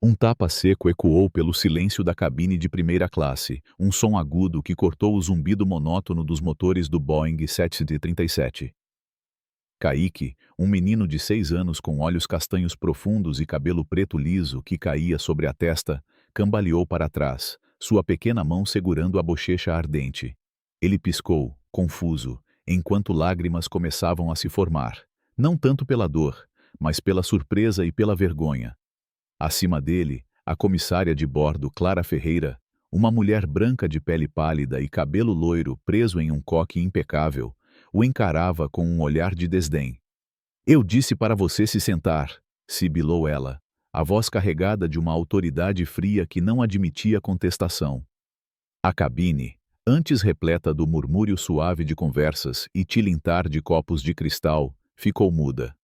Um tapa seco ecoou pelo silêncio da cabine de primeira classe, um som agudo que cortou o zumbido monótono dos motores do Boeing 737. Kaique, um menino de 6 anos com olhos castanhos profundos e cabelo preto liso que caía sobre a testa, cambaleou para trás, sua pequena mão segurando a bochecha ardente. Ele piscou, confuso, enquanto lágrimas começavam a se formar, não tanto pela dor, mas pela surpresa e pela vergonha. Acima dele, a comissária de bordo Clara Ferreira, uma mulher branca de pele pálida e cabelo loiro preso em um coque impecável, o encarava com um olhar de desdém. "Eu disse para você se sentar", sibilou ela, a voz carregada de uma autoridade fria que não admitia contestação. A cabine, antes repleta do murmúrio suave de conversas e tilintar de copos de cristal, ficou muda.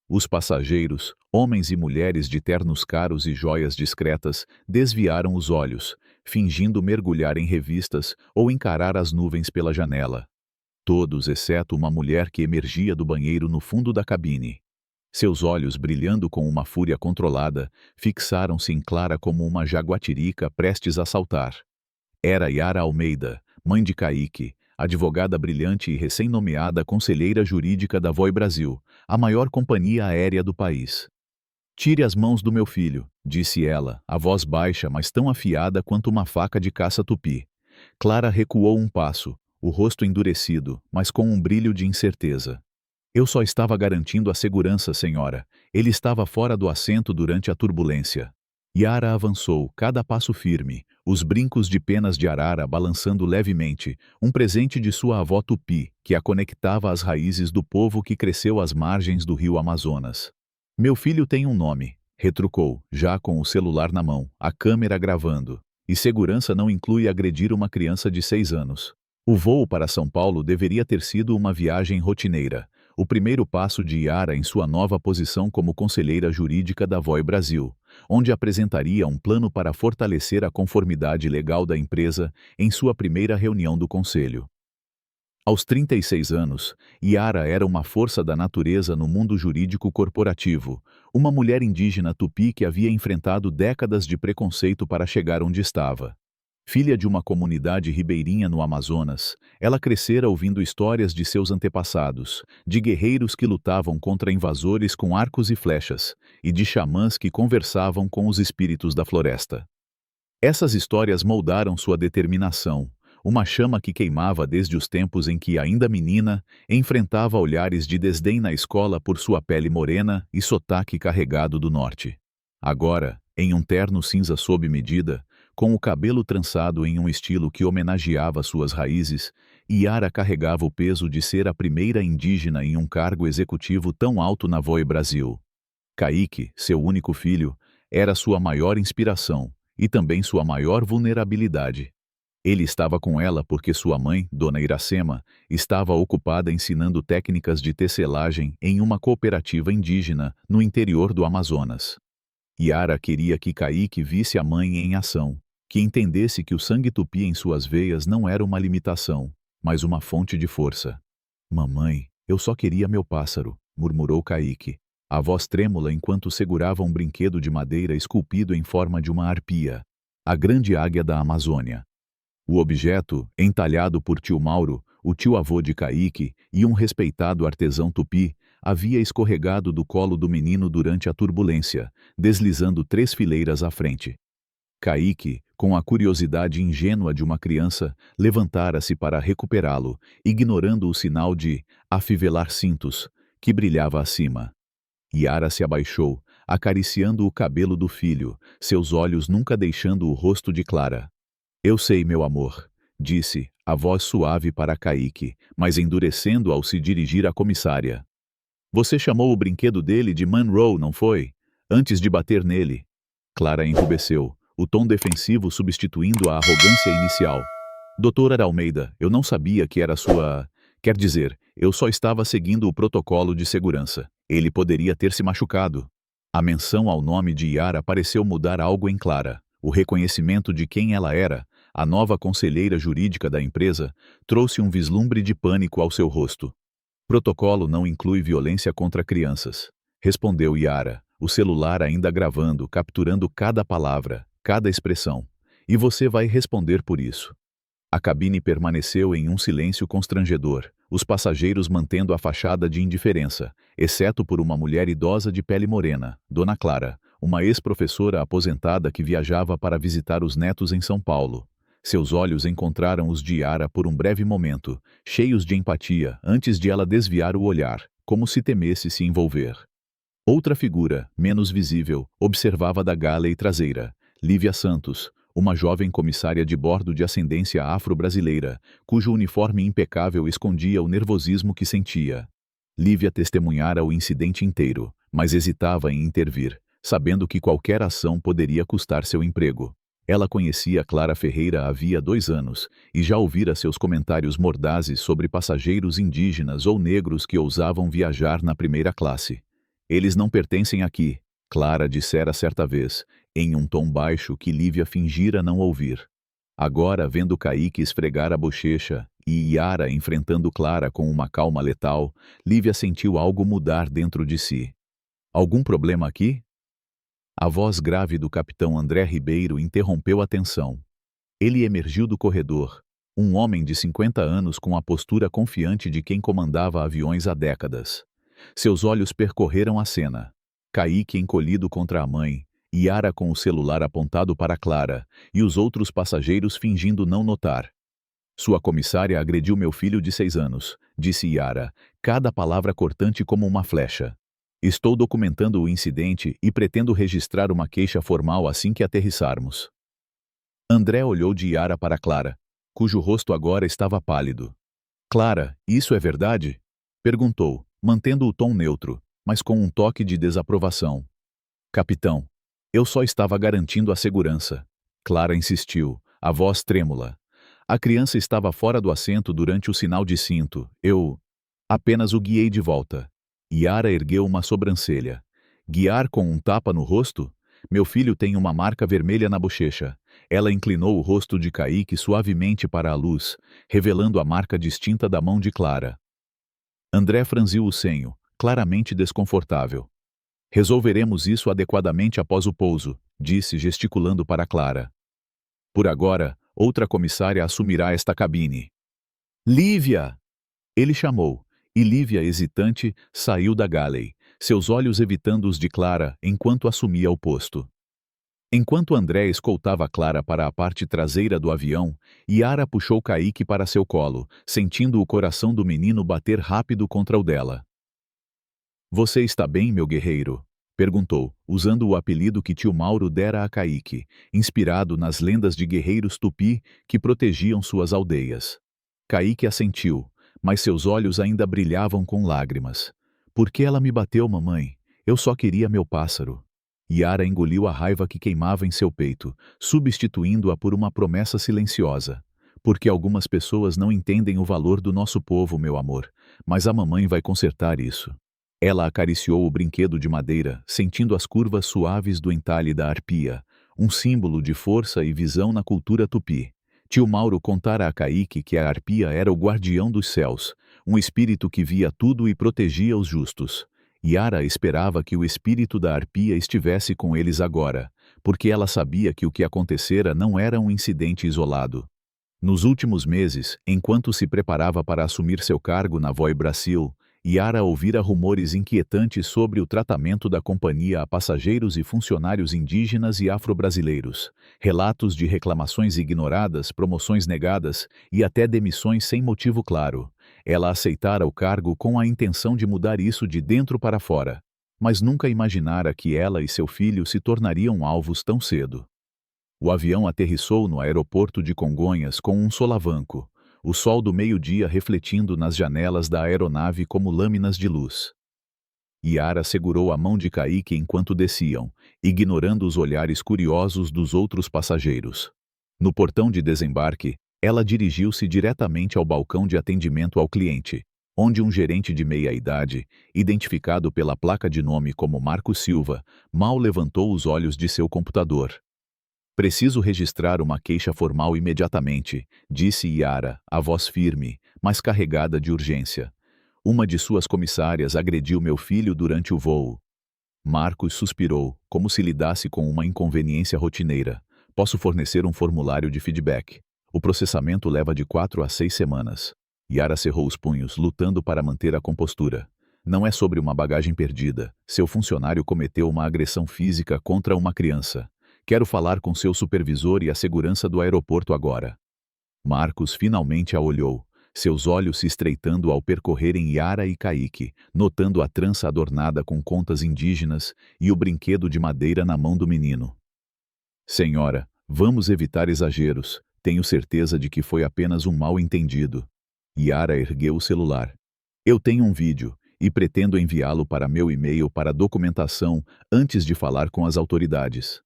Os passageiros, homens e mulheres de ternos caros e joias discretas, desviaram os olhos, fingindo mergulhar em revistas ou encarar as nuvens pela janela. Todos exceto uma mulher que emergia do banheiro no fundo da cabine. Seus olhos, brilhando com uma fúria controlada, fixaram-se em Clara como uma jaguatirica prestes a saltar. Era Yara Almeida, mãe de Kaique, advogada brilhante e recém-nomeada conselheira jurídica da Voi Brasil, a maior companhia aérea do país. "Tire as mãos do meu filho", disse ela, a voz baixa mas tão afiada quanto uma faca de caça-tupi. Clara recuou um passo, o rosto endurecido, mas com um brilho de incerteza. "Eu só estava garantindo a segurança, senhora. Ele estava fora do assento durante a turbulência." Yara avançou, cada passo firme, os brincos de penas de arara balançando levemente, um presente de sua avó Tupi, que a conectava às raízes do povo que cresceu às margens do rio Amazonas. "Meu filho tem um nome", retrucou, já com o celular na mão, a câmera gravando. "E segurança não inclui agredir uma criança de 6 anos. O voo para São Paulo deveria ter sido uma viagem rotineira, o primeiro passo de Yara em sua nova posição como conselheira jurídica da Voi Brasil, onde apresentaria um plano para fortalecer a conformidade legal da empresa em sua primeira reunião do conselho. Aos 36 anos, Yara era uma força da natureza no mundo jurídico corporativo, uma mulher indígena tupi que havia enfrentado décadas de preconceito para chegar onde estava. Filha de uma comunidade ribeirinha no Amazonas, ela crescera ouvindo histórias de seus antepassados, de guerreiros que lutavam contra invasores com arcos e flechas, e de xamãs que conversavam com os espíritos da floresta. Essas histórias moldaram sua determinação, uma chama que queimava desde os tempos em que, ainda menina, enfrentava olhares de desdém na escola por sua pele morena e sotaque carregado do norte. Agora, em um terno cinza sob medida, com o cabelo trançado em um estilo que homenageava suas raízes, Yara carregava o peso de ser a primeira indígena em um cargo executivo tão alto na Voi Brasil. Kaique, seu único filho, era sua maior inspiração e também sua maior vulnerabilidade. Ele estava com ela porque sua mãe, Dona Iracema, estava ocupada ensinando técnicas de tecelagem em uma cooperativa indígena no interior do Amazonas. Yara queria que Kaique visse a mãe em ação, que entendesse que o sangue tupi em suas veias não era uma limitação, mas uma fonte de força. "Mamãe, eu só queria meu pássaro", murmurou Kaique, a voz trêmula enquanto segurava um brinquedo de madeira esculpido em forma de uma arpia, a grande águia da Amazônia. O objeto, entalhado por tio Mauro, o tio-avô de Kaique e um respeitado artesão tupi, havia escorregado do colo do menino durante a turbulência, deslizando 3 fileiras à frente. Kaique, com a curiosidade ingênua de uma criança, levantara-se para recuperá-lo, ignorando o sinal de afivelar cintos, que brilhava acima. Yara se abaixou, acariciando o cabelo do filho, seus olhos nunca deixando o rosto de Clara. "Eu sei, meu amor", disse, a voz suave para Kaique, mas endurecendo ao se dirigir à comissária. "Você chamou o brinquedo dele de Monroe, não foi? Antes de bater nele." Clara enrubesceu, o tom defensivo substituindo a arrogância inicial. "Doutora Almeida, eu não sabia que era sua... Quer dizer, eu só estava seguindo o protocolo de segurança. Ele poderia ter se machucado." A menção ao nome de Yara pareceu mudar algo em Clara. O reconhecimento de quem ela era, a nova conselheira jurídica da empresa, trouxe um vislumbre de pânico ao seu rosto. "Protocolo não inclui violência contra crianças", respondeu Yara, o celular ainda gravando, capturando cada palavra, cada expressão. E você vai responder por isso. A cabine permaneceu em um silêncio constrangedor, os passageiros mantendo a fachada de indiferença, exceto por uma mulher idosa de pele morena, Dona Clara, uma ex-professora aposentada que viajava para visitar os netos em São Paulo. Seus olhos encontraram os de Yara por um breve momento, cheios de empatia, antes de ela desviar o olhar, como se temesse se envolver. Outra figura, menos visível, observava da galley traseira, Lívia Santos, uma jovem comissária de bordo de ascendência afro-brasileira, cujo uniforme impecável escondia o nervosismo que sentia. Lívia testemunhara o incidente inteiro, mas hesitava em intervir, sabendo que qualquer ação poderia custar seu emprego. Ela conhecia Clara Ferreira havia 2 anos e já ouvira seus comentários mordazes sobre passageiros indígenas ou negros que ousavam viajar na primeira classe. Eles não pertencem aqui, Clara dissera certa vez, em um tom baixo que Lívia fingira não ouvir. Agora, vendo Kaique esfregar a bochecha e Yara enfrentando Clara com uma calma letal, Lívia sentiu algo mudar dentro de si. Algum problema aqui? A voz grave do capitão André Ribeiro interrompeu a tensão. Ele emergiu do corredor, um homem de 50 anos com a postura confiante de quem comandava aviões há décadas. Seus olhos percorreram a cena. Kaique encolhido contra a mãe, Yara com o celular apontado para Clara, e os outros passageiros fingindo não notar. Sua comissária agrediu meu filho de 6 anos, disse Yara, cada palavra cortante como uma flecha. Estou documentando o incidente e pretendo registrar uma queixa formal assim que aterrissarmos. André olhou de Yara para Clara, cujo rosto agora estava pálido. Clara, isso é verdade? Perguntou, mantendo o tom neutro, mas com um toque de desaprovação. Capitão, eu só estava garantindo a segurança. Clara insistiu, a voz trêmula. A criança estava fora do assento durante o sinal de cinto. Eu apenas o guiei de volta. Yara ergueu uma sobrancelha. Guiar com um tapa no rosto? Meu filho tem uma marca vermelha na bochecha. Ela inclinou o rosto de Kaique suavemente para a luz, revelando a marca distinta da mão de Clara. André franziu o senho, claramente desconfortável. Resolveremos isso adequadamente após o pouso, disse gesticulando para Clara. Por agora, outra comissária assumirá esta cabine. Lívia! Ele chamou, e Lívia, hesitante, saiu da galley, seus olhos evitando os de Clara enquanto assumia o posto. Enquanto André escoltava Clara para a parte traseira do avião, Yara puxou Kaique para seu colo, sentindo o coração do menino bater rápido contra o dela. Você está bem, meu guerreiro? Perguntou, usando o apelido que tio Mauro dera a Kaique, inspirado nas lendas de guerreiros tupi que protegiam suas aldeias. Kaique assentiu, mas seus olhos ainda brilhavam com lágrimas. Por que ela me bateu, mamãe? Eu só queria meu pássaro. Yara engoliu a raiva que queimava em seu peito, substituindo-a por uma promessa silenciosa. Porque algumas pessoas não entendem o valor do nosso povo, meu amor, mas a mamãe vai consertar isso. Ela acariciou o brinquedo de madeira, sentindo as curvas suaves do entalhe da arpia, um símbolo de força e visão na cultura tupi. Tio Mauro contara a Kaique que a arpia era o guardião dos céus, um espírito que via tudo e protegia os justos. Yara esperava que o espírito da arpia estivesse com eles agora, porque ela sabia que o que acontecera não era um incidente isolado. Nos últimos meses, enquanto se preparava para assumir seu cargo na Voi Brasil, Yara ouvira rumores inquietantes sobre o tratamento da companhia a passageiros e funcionários indígenas e afro-brasileiros, relatos de reclamações ignoradas, promoções negadas e até demissões sem motivo claro. Ela aceitara o cargo com a intenção de mudar isso de dentro para fora, mas nunca imaginara que ela e seu filho se tornariam alvos tão cedo. O avião aterrissou no aeroporto de Congonhas com um solavanco, o sol do meio-dia refletindo nas janelas da aeronave como lâminas de luz. Yara segurou a mão de Kaique enquanto desciam, ignorando os olhares curiosos dos outros passageiros. No portão de desembarque, ela dirigiu-se diretamente ao balcão de atendimento ao cliente, onde um gerente de meia-idade, identificado pela placa de nome como Marco Silva, mal levantou os olhos de seu computador. Preciso registrar uma queixa formal imediatamente, disse Yara, a voz firme, mas carregada de urgência. Uma de suas comissárias agrediu meu filho durante o voo. Marcos suspirou, como se lidasse com uma inconveniência rotineira. Posso fornecer um formulário de feedback. O processamento leva de 4 a 6 semanas. Yara cerrou os punhos, lutando para manter a compostura. Não é sobre uma bagagem perdida. Seu funcionário cometeu uma agressão física contra uma criança. Quero falar com seu supervisor e a segurança do aeroporto agora. Marcos finalmente a olhou, seus olhos se estreitando ao percorrerem Yara e Kaique, notando a trança adornada com contas indígenas e o brinquedo de madeira na mão do menino. Senhora, vamos evitar exageros. Tenho certeza de que foi apenas um mal-entendido. Yara ergueu o celular. Eu tenho um vídeo e pretendo enviá-lo para meu e-mail para documentação antes de falar com as autoridades.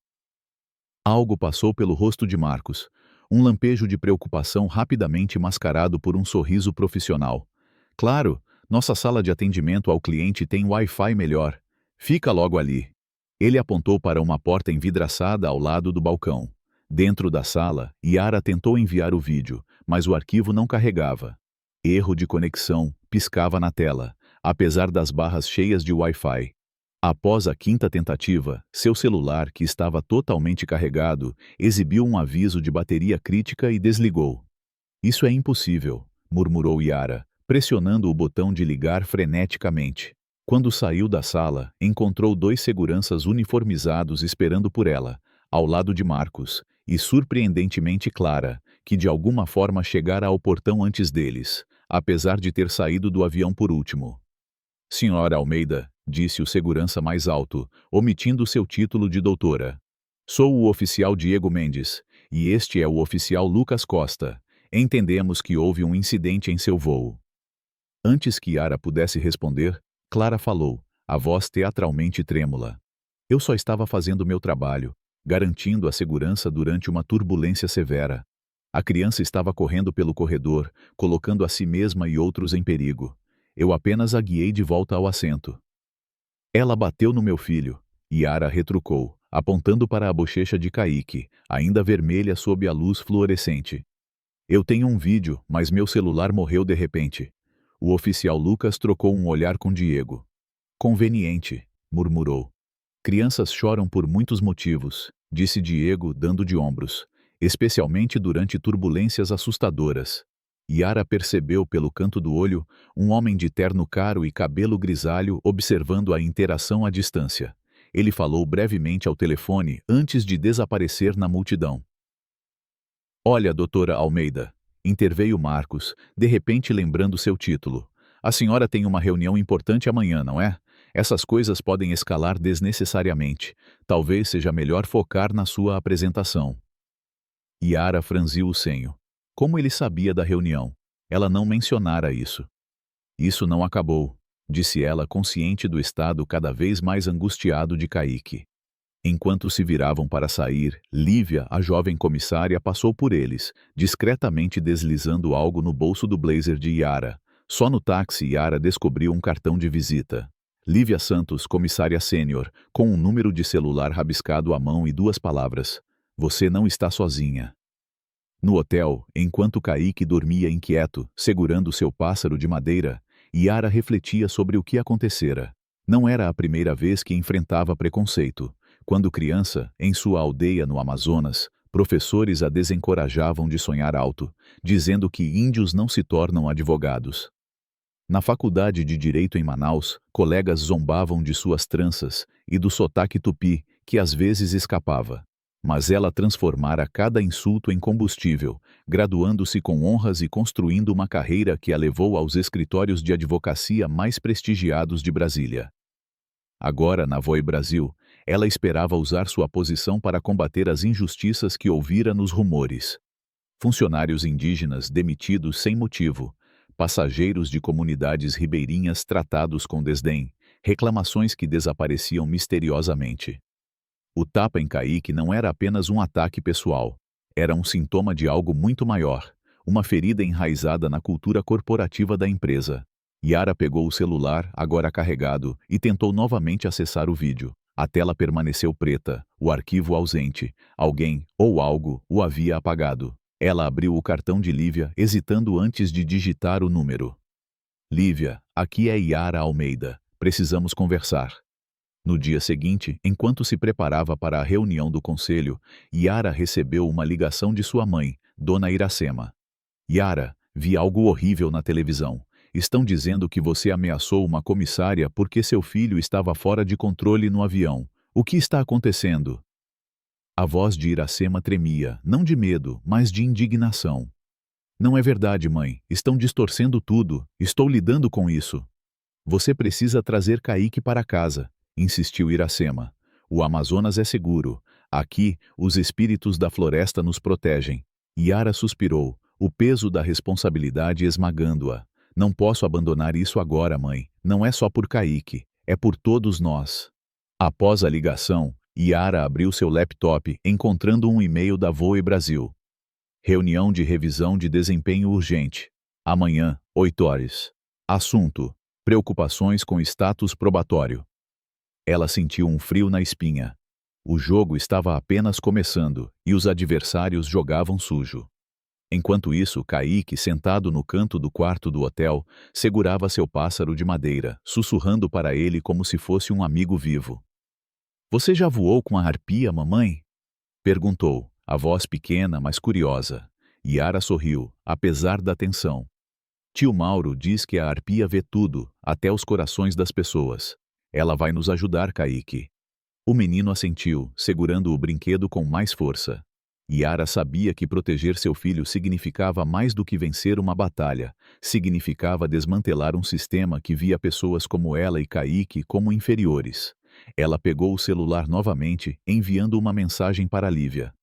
Algo passou pelo rosto de Marcos. Um lampejo de preocupação rapidamente mascarado por um sorriso profissional. Claro, nossa sala de atendimento ao cliente tem Wi-Fi melhor. Fica logo ali. Ele apontou para uma porta envidraçada ao lado do balcão. Dentro da sala, Yara tentou enviar o vídeo, mas o arquivo não carregava. Erro de conexão, piscava na tela, apesar das barras cheias de Wi-Fi. Após a quinta tentativa, seu celular, que estava totalmente carregado, exibiu um aviso de bateria crítica e desligou. Isso é impossível, murmurou Yara, pressionando o botão de ligar freneticamente. Quando saiu da sala, encontrou 2 seguranças uniformizados esperando por ela, ao lado de Marcos, e surpreendentemente Clara, que de alguma forma chegara ao portão antes deles, apesar de ter saído do avião por último. Senhora Almeida, disse o segurança mais alto, omitindo seu título de doutora. Sou o oficial Diego Mendes, e este é o oficial Lucas Costa. Entendemos que houve um incidente em seu voo. Antes que Yara pudesse responder, Clara falou, a voz teatralmente trêmula. Eu só estava fazendo meu trabalho, garantindo a segurança durante uma turbulência severa. A criança estava correndo pelo corredor, colocando a si mesma e outros em perigo. Eu apenas a guiei de volta ao assento. Ela bateu no meu filho. Yara retrucou, apontando para a bochecha de Kaique, ainda vermelha sob a luz fluorescente. Eu tenho um vídeo, mas meu celular morreu de repente. O oficial Lucas trocou um olhar com Diego. Conveniente, murmurou. Crianças choram por muitos motivos, disse Diego, dando de ombros, especialmente durante turbulências assustadoras. Yara percebeu pelo canto do olho um homem de terno caro e cabelo grisalho observando a interação à distância. Ele falou brevemente ao telefone antes de desaparecer na multidão. Olha, doutora Almeida, interveio Marcos, de repente lembrando seu título. A senhora tem uma reunião importante amanhã, não é? Essas coisas podem escalar desnecessariamente. Talvez seja melhor focar na sua apresentação. Yara franziu o senho. Como ele sabia da reunião? Ela não mencionara isso. Isso não acabou, disse ela, consciente do estado cada vez mais angustiado de Kaique. Enquanto se viravam para sair, Lívia, a jovem comissária, passou por eles, discretamente deslizando algo no bolso do blazer de Yara. Só no táxi Yara descobriu um cartão de visita. Lívia Santos, comissária sênior, com um número de celular rabiscado à mão e 2 palavras. Você não está sozinha. No hotel, enquanto Kaique dormia inquieto, segurando seu pássaro de madeira, Yara refletia sobre o que acontecera. Não era a primeira vez que enfrentava preconceito. Quando criança, em sua aldeia no Amazonas, professores a desencorajavam de sonhar alto, dizendo que índios não se tornam advogados. Na faculdade de Direito em Manaus, colegas zombavam de suas tranças e do sotaque tupi, que às vezes escapava. Mas ela transformara cada insulto em combustível, graduando-se com honras e construindo uma carreira que a levou aos escritórios de advocacia mais prestigiados de Brasília. Agora, na Voi Brasil, ela esperava usar sua posição para combater as injustiças que ouvira nos rumores. Funcionários indígenas demitidos sem motivo, passageiros de comunidades ribeirinhas tratados com desdém, reclamações que desapareciam misteriosamente. O tapa em Kaique não era apenas um ataque pessoal. Era um sintoma de algo muito maior, uma ferida enraizada na cultura corporativa da empresa. Yara pegou o celular, agora carregado, e tentou novamente acessar o vídeo. A tela permaneceu preta, o arquivo ausente. Alguém, ou algo, o havia apagado. Ela abriu o cartão de Lívia, hesitando antes de digitar o número. Lívia, aqui é Yara Almeida. Precisamos conversar. No dia seguinte, enquanto se preparava para a reunião do conselho, Yara recebeu uma ligação de sua mãe, Dona Iracema. Yara, vi algo horrível na televisão. Estão dizendo que você ameaçou uma comissária porque seu filho estava fora de controle no avião. O que está acontecendo? A voz de Iracema tremia, não de medo, mas de indignação. Não é verdade, mãe. Estão distorcendo tudo. Estou lidando com isso. Você precisa trazer Kaique para casa, insistiu Iracema. O Amazonas é seguro. Aqui, os espíritos da floresta nos protegem. Yara suspirou, o peso da responsabilidade esmagando-a. Não posso abandonar isso agora, mãe. Não é só por Kaique. É por todos nós. Após a ligação, Yara abriu seu laptop, encontrando um e-mail da Voe Brasil. Reunião de revisão de desempenho urgente. Amanhã, 8 horas. Assunto: preocupações com status probatório. Ela sentiu um frio na espinha. O jogo estava apenas começando e os adversários jogavam sujo. Enquanto isso, Kaique, sentado no canto do quarto do hotel, segurava seu pássaro de madeira, sussurrando para ele como se fosse um amigo vivo. Você já voou com a arpia, mamãe? Perguntou, a voz pequena, mas curiosa. Yara sorriu, apesar da tensão. Tio Mauro diz que a arpia vê tudo, até os corações das pessoas. Ela vai nos ajudar, Kaique. O menino assentiu, segurando o brinquedo com mais força. Yara sabia que proteger seu filho significava mais do que vencer uma batalha. Significava desmantelar um sistema que via pessoas como ela e Kaique como inferiores. Ela pegou o celular novamente, enviando uma mensagem para Lívia.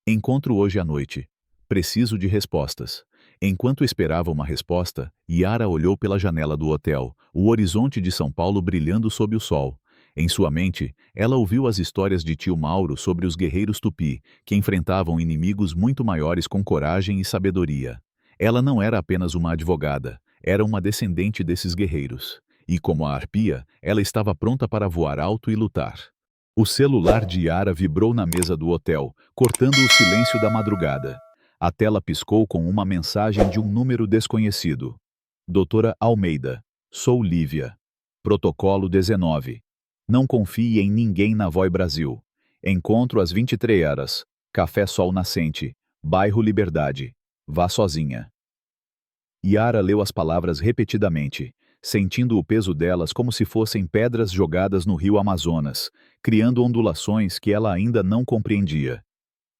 Encontro hoje à noite. Preciso de respostas. Enquanto esperava uma resposta, Yara olhou pela janela do hotel, o horizonte de São Paulo brilhando sob o sol. Em sua mente, ela ouviu as histórias de tio Mauro sobre os guerreiros tupi, que enfrentavam inimigos muito maiores com coragem e sabedoria. Ela não era apenas uma advogada, era uma descendente desses guerreiros. E como a arpia, ela estava pronta para voar alto e lutar. O celular de Yara vibrou na mesa do hotel, cortando o silêncio da madrugada. A tela piscou com uma mensagem de um número desconhecido. Doutora Almeida, sou Lívia. Protocolo 19. Não confie em ninguém na Voe Brasil. Encontro às 23 horas. Café Sol Nascente. Bairro Liberdade. Vá sozinha. Yara leu as palavras repetidamente, sentindo o peso delas como se fossem pedras jogadas no rio Amazonas, criando ondulações que ela ainda não compreendia.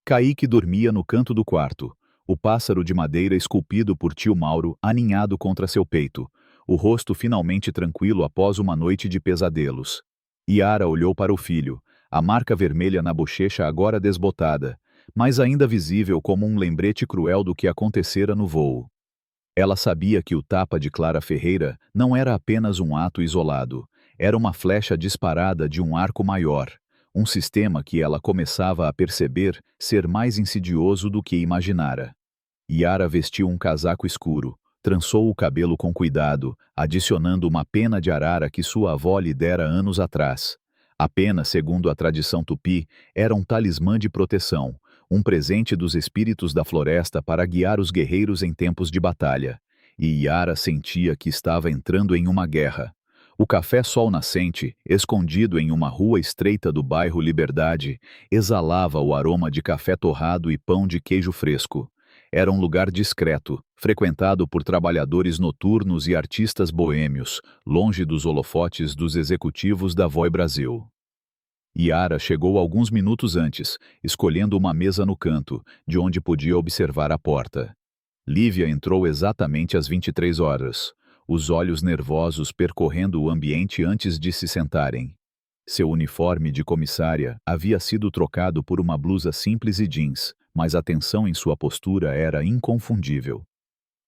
Kaique dormia no canto do quarto, o pássaro de madeira esculpido por tio Mauro aninhado contra seu peito, o rosto finalmente tranquilo após uma noite de pesadelos. Yara olhou para o filho, a marca vermelha na bochecha agora desbotada, mas ainda visível como um lembrete cruel do que acontecera no voo. Ela sabia que o tapa de Clara Ferreira não era apenas um ato isolado, era uma flecha disparada de um arco maior, um sistema que ela começava a perceber ser mais insidioso do que imaginara. Yara vestiu um casaco escuro, trançou o cabelo com cuidado, adicionando uma pena de arara que sua avó lhe dera anos atrás. A pena, segundo a tradição tupi, era um talismã de proteção, um presente dos espíritos da floresta para guiar os guerreiros em tempos de batalha. E Yara sentia que estava entrando em uma guerra. O Café Sol Nascente, escondido em uma rua estreita do bairro Liberdade, exalava o aroma de café torrado e pão de queijo fresco. Era um lugar discreto, frequentado por trabalhadores noturnos e artistas boêmios, longe dos holofotes dos executivos da Voe Brasil. Yara chegou alguns minutos antes, escolhendo uma mesa no canto, de onde podia observar a porta. Lívia entrou exatamente às 23 horas. Os olhos nervosos percorrendo o ambiente antes de se sentarem. Seu uniforme de comissária havia sido trocado por uma blusa simples e jeans, mas a tensão em sua postura era inconfundível.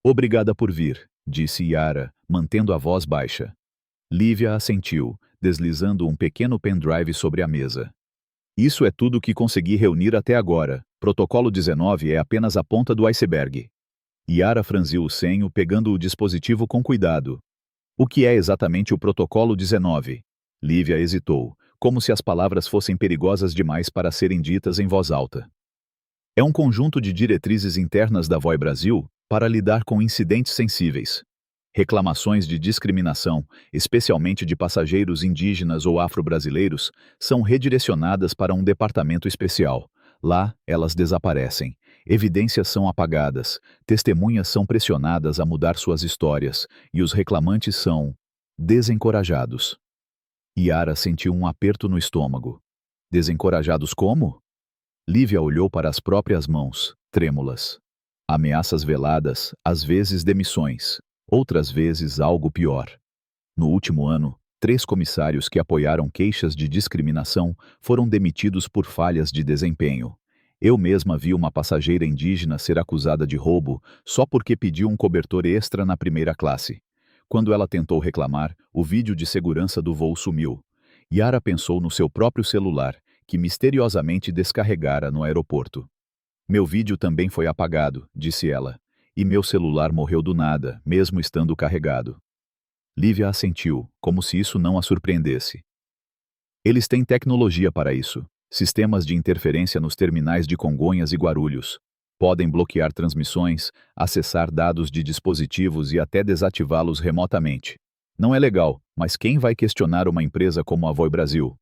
Obrigada por vir, disse Yara, mantendo a voz baixa. Lívia assentiu, deslizando um pequeno pendrive sobre a mesa. Isso é tudo que consegui reunir até agora. Protocolo 19 é apenas a ponta do iceberg. Yara franziu o senho, pegando o dispositivo com cuidado. O que é exatamente o Protocolo 19? Lívia hesitou, como se as palavras fossem perigosas demais para serem ditas em voz alta. É um conjunto de diretrizes internas da Voe Brasil para lidar com incidentes sensíveis. Reclamações de discriminação, especialmente de passageiros indígenas ou afro-brasileiros, são redirecionadas para um departamento especial. Lá, elas desaparecem. Evidências são apagadas, testemunhas são pressionadas a mudar suas histórias, e os reclamantes são desencorajados. Yara sentiu um aperto no estômago. Desencorajados como? Lívia olhou para as próprias mãos, trêmulas. Ameaças veladas, às vezes demissões, outras vezes algo pior. No último ano, 3 comissários que apoiaram queixas de discriminação foram demitidos por falhas de desempenho. Eu mesma vi uma passageira indígena ser acusada de roubo só porque pediu um cobertor extra na primeira classe. Quando ela tentou reclamar, o vídeo de segurança do voo sumiu. Yara pensou no seu próprio celular, que misteriosamente descarregara no aeroporto. Meu vídeo também foi apagado, disse ela. E meu celular morreu do nada, mesmo estando carregado. Lívia assentiu, como se isso não a surpreendesse. Eles têm tecnologia para isso. Sistemas de interferência nos terminais de Congonhas e Guarulhos. Podem bloquear transmissões, acessar dados de dispositivos e até desativá-los remotamente. Não é legal, mas quem vai questionar uma empresa como a Voi Brasil?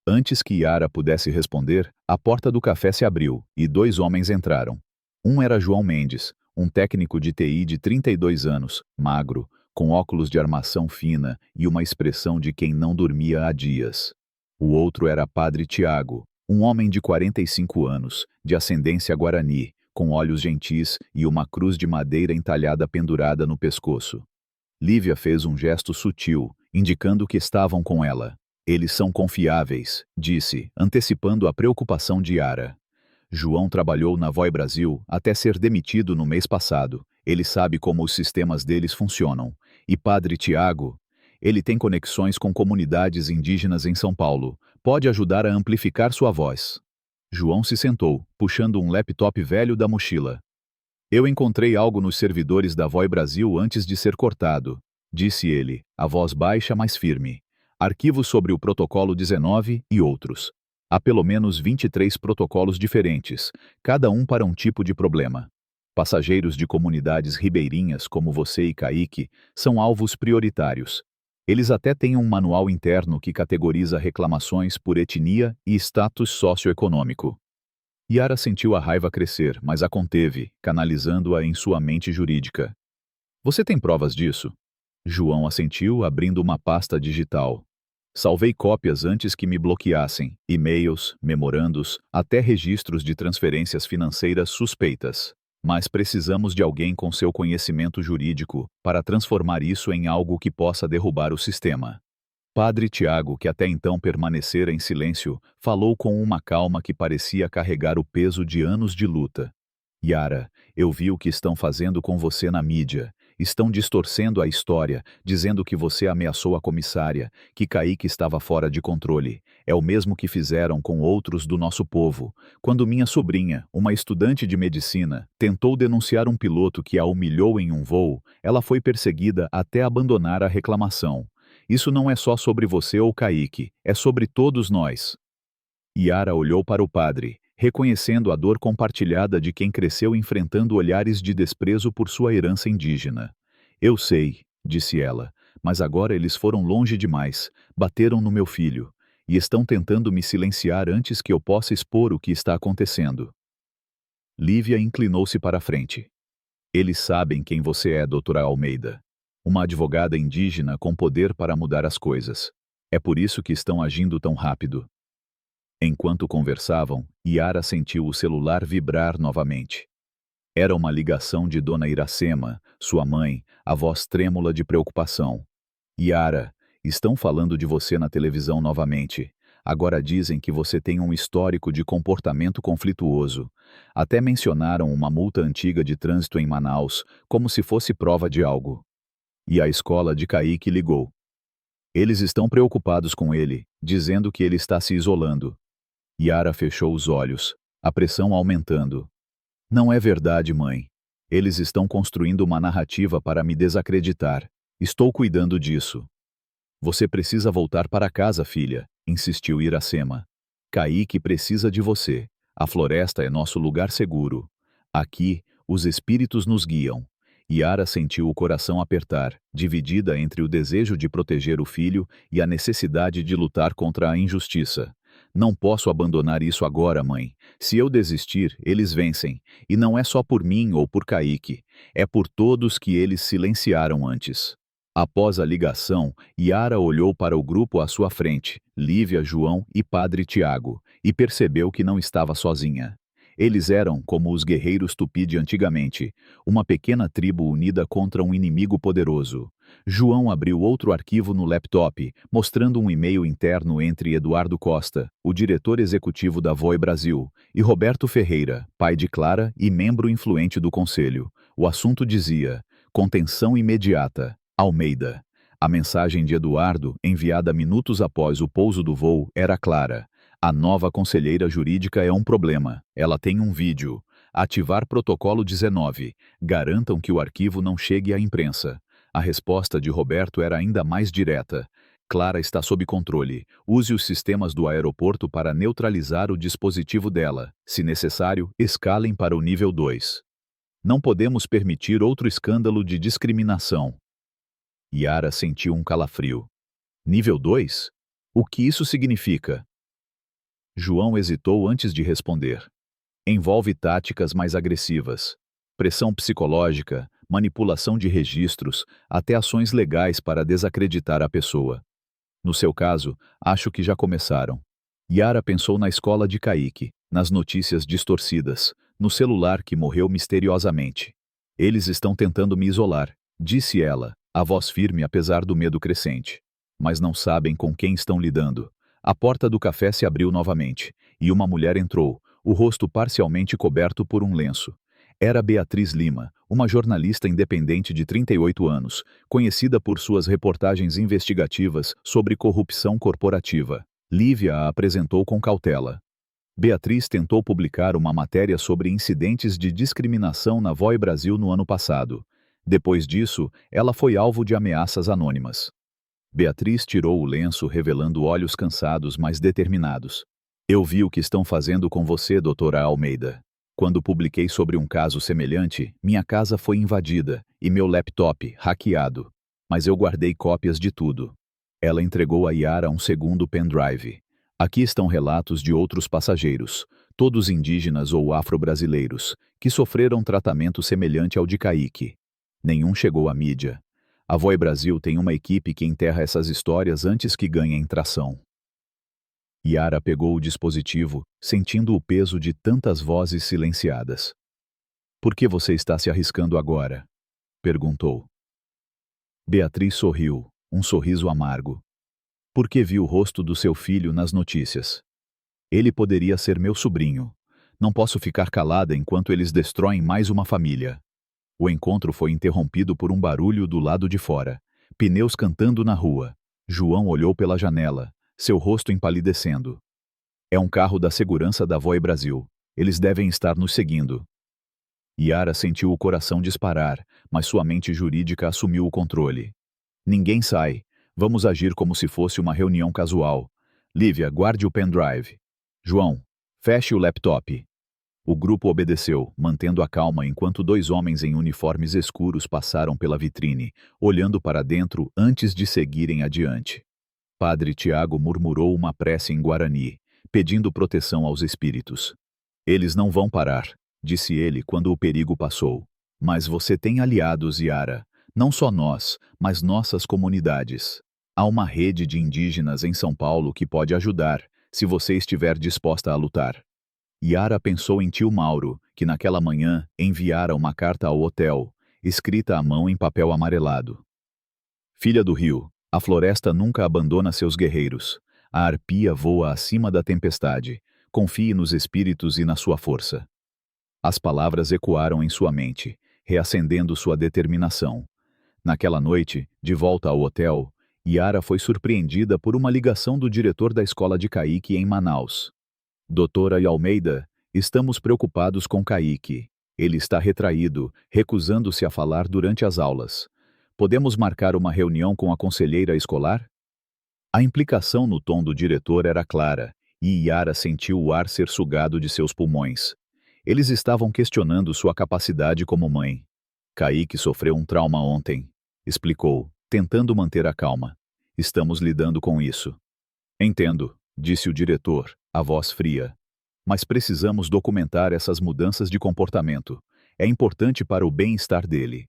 Antes que Yara pudesse responder, a porta do café se abriu e 2 homens entraram. Um era João Mendes, um técnico de TI de 32 anos, magro, com óculos de armação fina e uma expressão de quem não dormia há dias. O outro era Padre Tiago, um homem de 45 anos, de ascendência guarani, com olhos gentis e uma cruz de madeira entalhada pendurada no pescoço. Lívia fez um gesto sutil, indicando que estavam com ela. Eles são confiáveis, disse, antecipando a preocupação de Yara. João trabalhou na Voi Brasil até ser demitido no mês passado. Ele sabe como os sistemas deles funcionam. E Padre Tiago? Ele tem conexões com comunidades indígenas em São Paulo. Pode ajudar a amplificar sua voz. João se sentou, puxando um laptop velho da mochila. Eu encontrei algo nos servidores da Voi Brasil antes de ser cortado, disse ele, a voz baixa mas firme. Arquivos sobre o protocolo 19 e outros. Há pelo menos 23 protocolos diferentes, cada um para um tipo de problema. Passageiros de comunidades ribeirinhas como você e Kaique são alvos prioritários. Eles até têm um manual interno que categoriza reclamações por etnia e status socioeconômico. Yara sentiu a raiva crescer, mas a conteve, canalizando-a em sua mente jurídica. Você tem provas disso? João assentiu, abrindo uma pasta digital. Salvei cópias antes que me bloqueassem, e-mails, memorandos, até registros de transferências financeiras suspeitas. Mas precisamos de alguém com seu conhecimento jurídico para transformar isso em algo que possa derrubar o sistema. Padre Tiago, que até então permanecera em silêncio, falou com uma calma que parecia carregar o peso de anos de luta. Yara, eu vi o que estão fazendo com você na mídia. Estão distorcendo a história, dizendo que você ameaçou a comissária, que Kaique estava fora de controle. É o mesmo que fizeram com outros do nosso povo. Quando minha sobrinha, uma estudante de medicina, tentou denunciar um piloto que a humilhou em um voo, ela foi perseguida até abandonar a reclamação. Isso não é só sobre você ou Kaique, é sobre todos nós. Yara olhou para o padre, reconhecendo a dor compartilhada de quem cresceu enfrentando olhares de desprezo por sua herança indígena. Eu sei, disse ela, mas agora eles foram longe demais, bateram no meu filho, e estão tentando me silenciar antes que eu possa expor o que está acontecendo. Lívia inclinou-se para a frente. Eles sabem quem você é, doutora Almeida. Uma advogada indígena com poder para mudar as coisas. É por isso que estão agindo tão rápido. Enquanto conversavam, Yara sentiu o celular vibrar novamente. Era uma ligação de Dona Iracema, sua mãe, a voz trêmula de preocupação. Yara, estão falando de você na televisão novamente. Agora dizem que você tem um histórico de comportamento conflituoso. Até mencionaram uma multa antiga de trânsito em Manaus, como se fosse prova de algo. E a escola de Kaique ligou. Eles estão preocupados com ele, dizendo que ele está se isolando. Yara fechou os olhos, a pressão aumentando. Não é verdade, mãe. Eles estão construindo uma narrativa para me desacreditar. Estou cuidando disso. Você precisa voltar para casa, filha, insistiu Iracema. Kaique precisa de você. A floresta é nosso lugar seguro. Aqui, os espíritos nos guiam. Yara sentiu o coração apertar, dividida entre o desejo de proteger o filho e a necessidade de lutar contra a injustiça. Não posso abandonar isso agora, mãe. Se eu desistir, eles vencem. E não é só por mim ou por Kaique. É por todos que eles silenciaram antes. Após a ligação, Yara olhou para o grupo à sua frente, Lívia, João e Padre Tiago, e percebeu que não estava sozinha. Eles eram como os guerreiros Tupi de antigamente, uma pequena tribo unida contra um inimigo poderoso. João abriu outro arquivo no laptop, mostrando um e-mail interno entre Eduardo Costa, o diretor executivo da Voi Brasil, e Roberto Ferreira, pai de Clara e membro influente do conselho. O assunto dizia: contenção imediata, Almeida. A mensagem de Eduardo, enviada minutos após o pouso do voo, era clara. A nova conselheira jurídica é um problema. Ela tem um vídeo. Ativar protocolo 19. Garantam que o arquivo não chegue à imprensa. A resposta de Roberto era ainda mais direta. Clara está sob controle. Use os sistemas do aeroporto para neutralizar o dispositivo dela. Se necessário, escalem para o nível 2. Não podemos permitir outro escândalo de discriminação. Yara sentiu um calafrio. Nível 2? O que isso significa? João hesitou antes de responder. Envolve táticas mais agressivas. Pressão psicológica, manipulação de registros, até ações legais para desacreditar a pessoa. No seu caso, acho que já começaram. Yara pensou na escola de Kaique, nas notícias distorcidas, no celular que morreu misteriosamente. Eles estão tentando me isolar, disse ela, a voz firme apesar do medo crescente. Mas não sabem com quem estão lidando. A porta do café se abriu novamente, e uma mulher entrou, o rosto parcialmente coberto por um lenço. Era Beatriz Lima, uma jornalista independente de 38 anos, conhecida por suas reportagens investigativas sobre corrupção corporativa. Lívia a apresentou com cautela. Beatriz tentou publicar uma matéria sobre incidentes de discriminação na Voi Brasil no ano passado. Depois disso, ela foi alvo de ameaças anônimas. Beatriz tirou o lenço, revelando olhos cansados, mas determinados. Eu vi o que estão fazendo com você, doutora Almeida. Quando publiquei sobre um caso semelhante, minha casa foi invadida e meu laptop hackeado. Mas eu guardei cópias de tudo. Ela entregou a Yara um segundo pendrive. Aqui estão relatos de outros passageiros, todos indígenas ou afro-brasileiros, que sofreram tratamento semelhante ao de Kaique. Nenhum chegou à mídia. A Voi Brasil tem uma equipe que enterra essas histórias antes que ganhem tração. Yara pegou o dispositivo, sentindo o peso de tantas vozes silenciadas. Por que você está se arriscando agora? Perguntou. Beatriz sorriu, um sorriso amargo. Porque vi o rosto do seu filho nas notícias. Ele poderia ser meu sobrinho. Não posso ficar calada enquanto eles destroem mais uma família. O encontro foi interrompido por um barulho do lado de fora. Pneus cantando na rua. João olhou pela janela, seu rosto empalidecendo. É um carro da segurança da Voi Brasil. Eles devem estar nos seguindo. Yara sentiu o coração disparar, mas sua mente jurídica assumiu o controle. Ninguém sai. Vamos agir como se fosse uma reunião casual. Lívia, guarde o pendrive. João, feche o laptop. O grupo obedeceu, mantendo a calma enquanto dois homens em uniformes escuros passaram pela vitrine, olhando para dentro antes de seguirem adiante. Padre Tiago murmurou uma prece em Guarani, pedindo proteção aos espíritos. Eles não vão parar, disse ele quando o perigo passou. Mas você tem aliados, Yara. Não só nós, mas nossas comunidades. Há uma rede de indígenas em São Paulo que pode ajudar, se você estiver disposta a lutar. Yara pensou em tio Mauro, que naquela manhã enviara uma carta ao hotel, escrita à mão em papel amarelado. Filha do rio, a floresta nunca abandona seus guerreiros. A arpia voa acima da tempestade. Confie nos espíritos e na sua força. As palavras ecoaram em sua mente, reacendendo sua determinação. Naquela noite, de volta ao hotel, Yara foi surpreendida por uma ligação do diretor da escola de Kaique em Manaus. Doutora Almeida, estamos preocupados com Kaique. Ele está retraído, recusando-se a falar durante as aulas. Podemos marcar uma reunião com a conselheira escolar? A implicação no tom do diretor era clara, e Yara sentiu o ar ser sugado de seus pulmões. Eles estavam questionando sua capacidade como mãe. Kaique sofreu um trauma ontem, explicou, tentando manter a calma. Estamos lidando com isso. Entendo, disse o diretor, a voz fria. Mas precisamos documentar essas mudanças de comportamento. É importante para o bem-estar dele.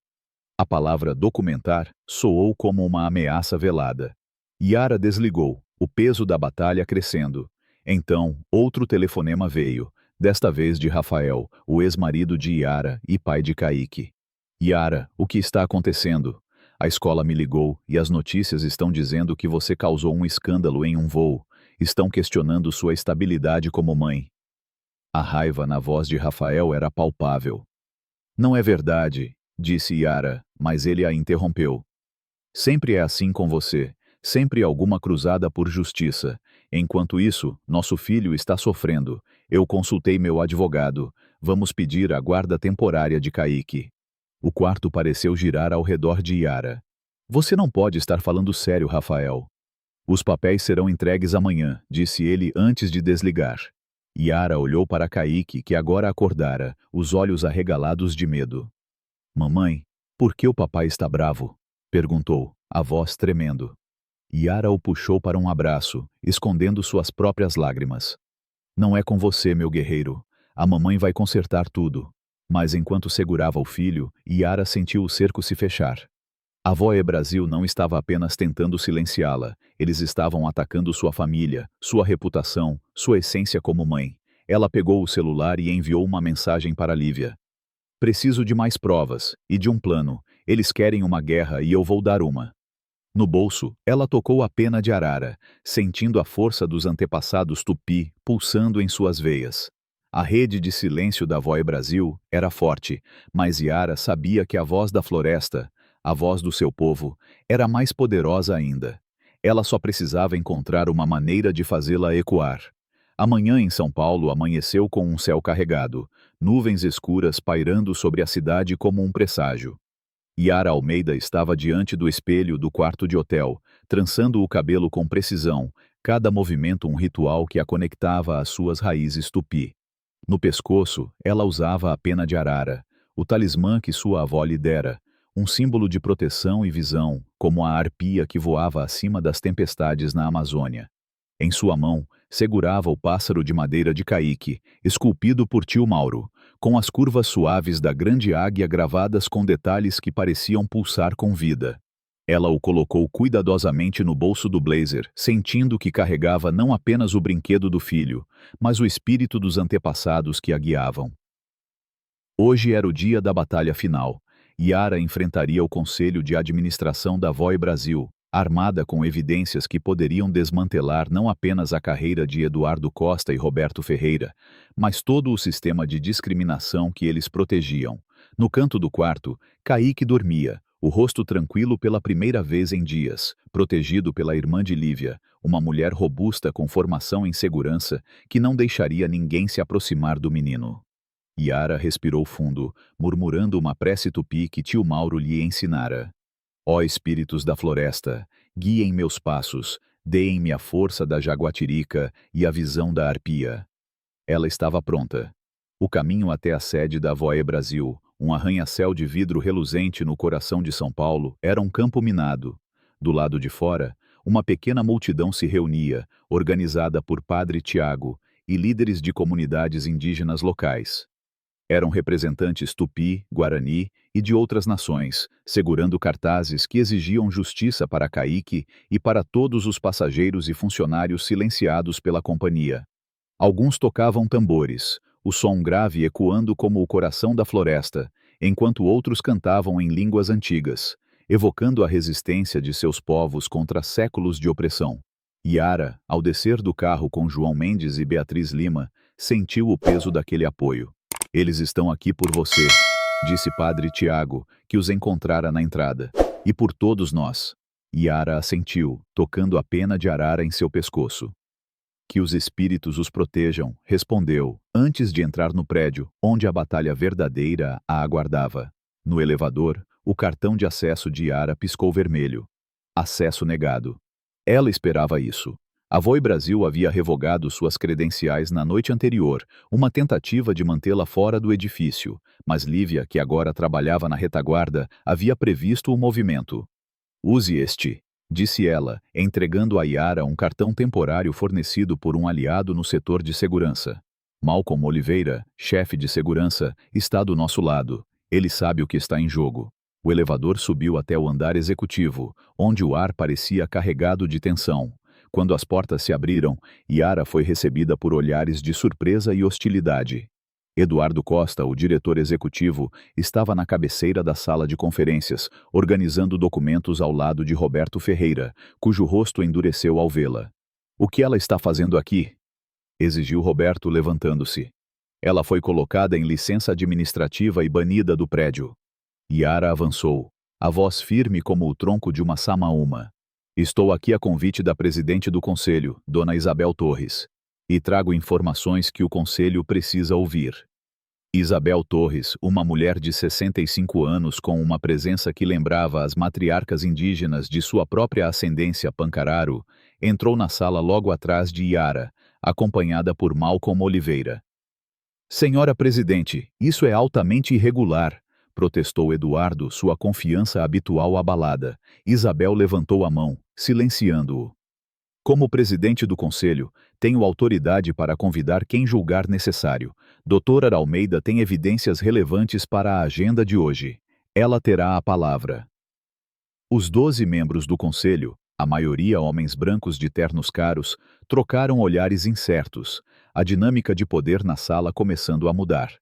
A palavra documentar soou como uma ameaça velada. Yara desligou, o peso da batalha crescendo. Então, outro telefonema veio, desta vez de Rafael, o ex-marido de Yara e pai de Kaique. Yara, o que está acontecendo? A escola me ligou e as notícias estão dizendo que você causou um escândalo em um voo. Estão questionando sua estabilidade como mãe. A raiva na voz de Rafael era palpável. Não é verdade, disse Yara, mas ele a interrompeu. Sempre é assim com você, sempre alguma cruzada por justiça. Enquanto isso, nosso filho está sofrendo. Eu consultei meu advogado. Vamos pedir a guarda temporária de Kaique. O quarto pareceu girar ao redor de Yara. Você não pode estar falando sério, Rafael. Os papéis serão entregues amanhã, disse ele antes de desligar. Yara olhou para Kaique, que agora acordara, os olhos arregalados de medo. Mamãe, por que o papai está bravo? Perguntou, a voz tremendo. Yara o puxou para um abraço, escondendo suas próprias lágrimas. Não é com você, meu guerreiro. A mamãe vai consertar tudo. Mas enquanto segurava o filho, Yara sentiu o cerco se fechar. A Voe Brasil não estava apenas tentando silenciá-la, eles estavam atacando sua família, sua reputação, sua essência como mãe. Ela pegou o celular e enviou uma mensagem para Lívia. Preciso de mais provas, e de um plano. Eles querem uma guerra e eu vou dar uma. No bolso, ela tocou a pena de arara, sentindo a força dos antepassados tupi pulsando em suas veias. A rede de silêncio da Voe Brasil era forte, mas Yara sabia que a voz da floresta, a voz do seu povo, era mais poderosa ainda. Ela só precisava encontrar uma maneira de fazê-la ecoar. Amanhã em São Paulo amanheceu com um céu carregado, nuvens escuras pairando sobre a cidade como um presságio. Yara Almeida estava diante do espelho do quarto de hotel, trançando o cabelo com precisão, cada movimento um ritual que a conectava às suas raízes tupi. No pescoço, ela usava a pena de arara, o talismã que sua avó lhe dera, um símbolo de proteção e visão, como a arpia que voava acima das tempestades na Amazônia. Em sua mão, segurava o pássaro de madeira de Kaique, esculpido por tio Mauro, com as curvas suaves da grande águia gravadas com detalhes que pareciam pulsar com vida. Ela o colocou cuidadosamente no bolso do blazer, sentindo que carregava não apenas o brinquedo do filho, mas o espírito dos antepassados que a guiavam. Hoje era o dia da batalha final. Yara enfrentaria o Conselho de Administração da Voe Brasil, armada com evidências que poderiam desmantelar não apenas a carreira de Eduardo Costa e Roberto Ferreira, mas todo o sistema de discriminação que eles protegiam. No canto do quarto, Kaique dormia, o rosto tranquilo pela primeira vez em dias, protegido pela irmã de Lívia, uma mulher robusta com formação em segurança que não deixaria ninguém se aproximar do menino. Yara respirou fundo, murmurando uma prece tupi que tio Mauro lhe ensinara. Ó espíritos da floresta, guiem meus passos, deem-me a força da jaguatirica e a visão da arpia. Ela estava pronta. O caminho até a sede da Voe Brasil, um arranha-céu de vidro reluzente no coração de São Paulo, era um campo minado. Do lado de fora, uma pequena multidão se reunia, organizada por Padre Tiago e líderes de comunidades indígenas locais. Eram representantes tupi, guarani e de outras nações, segurando cartazes que exigiam justiça para Kaique e para todos os passageiros e funcionários silenciados pela companhia. Alguns tocavam tambores, o som grave ecoando como o coração da floresta, enquanto outros cantavam em línguas antigas, evocando a resistência de seus povos contra séculos de opressão. Yara, ao descer do carro com João Mendes e Beatriz Lima, sentiu o peso daquele apoio. Eles estão aqui por você, disse Padre Tiago, que os encontrara na entrada. E por todos nós. Yara assentiu, tocando a pena de arara em seu pescoço. Que os espíritos os protejam, respondeu, antes de entrar no prédio, onde a batalha verdadeira a aguardava. No elevador, o cartão de acesso de Yara piscou vermelho. Acesso negado. Ela esperava isso. A Voi Brasil havia revogado suas credenciais na noite anterior, uma tentativa de mantê-la fora do edifício, mas Lívia, que agora trabalhava na retaguarda, havia previsto o movimento. Use este, disse ela, entregando a Yara um cartão temporário fornecido por um aliado no setor de segurança. Malcolm Oliveira, chefe de segurança, está do nosso lado. Ele sabe o que está em jogo. O elevador subiu até o andar executivo, onde o ar parecia carregado de tensão. Quando as portas se abriram, Yara foi recebida por olhares de surpresa e hostilidade. Eduardo Costa, o diretor executivo, estava na cabeceira da sala de conferências, organizando documentos ao lado de Roberto Ferreira, cujo rosto endureceu ao vê-la. "O que ela está fazendo aqui?" exigiu Roberto, levantando-se. "Ela foi colocada em licença administrativa e banida do prédio." Yara avançou, a voz firme como o tronco de uma samaúma. "Estou aqui a convite da presidente do conselho, Dona Isabel Torres, e trago informações que o conselho precisa ouvir." Isabel Torres, uma mulher de 65 anos com uma presença que lembrava as matriarcas indígenas de sua própria ascendência Pancararo, entrou na sala logo atrás de Yara, acompanhada por Malcolm Oliveira. "Senhora presidente, isso é altamente irregular", protestou Eduardo, sua confiança habitual abalada. Isabel levantou a mão, silenciando-o. "Como presidente do conselho, tenho autoridade para convidar quem julgar necessário. Doutora Almeida tem evidências relevantes para a agenda de hoje. Ela terá a palavra." Os 12 membros do conselho, a maioria homens brancos de ternos caros, trocaram olhares incertos, a dinâmica de poder na sala começando a mudar.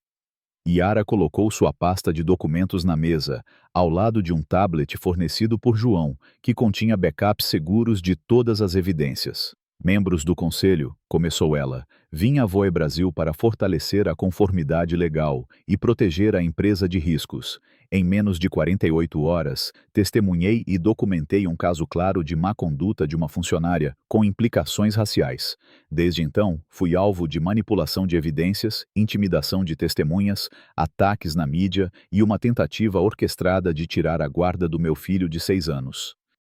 Yara colocou sua pasta de documentos na mesa, ao lado de um tablet fornecido por João, que continha backups seguros de todas as evidências. "Membros do conselho", começou ela, "vim à Voe Brasil para fortalecer a conformidade legal e proteger a empresa de riscos. Em menos de 48 horas, testemunhei e documentei um caso claro de má conduta de uma funcionária, com implicações raciais. Desde então, fui alvo de manipulação de evidências, intimidação de testemunhas, ataques na mídia e uma tentativa orquestrada de tirar a guarda do meu filho de 6 anos.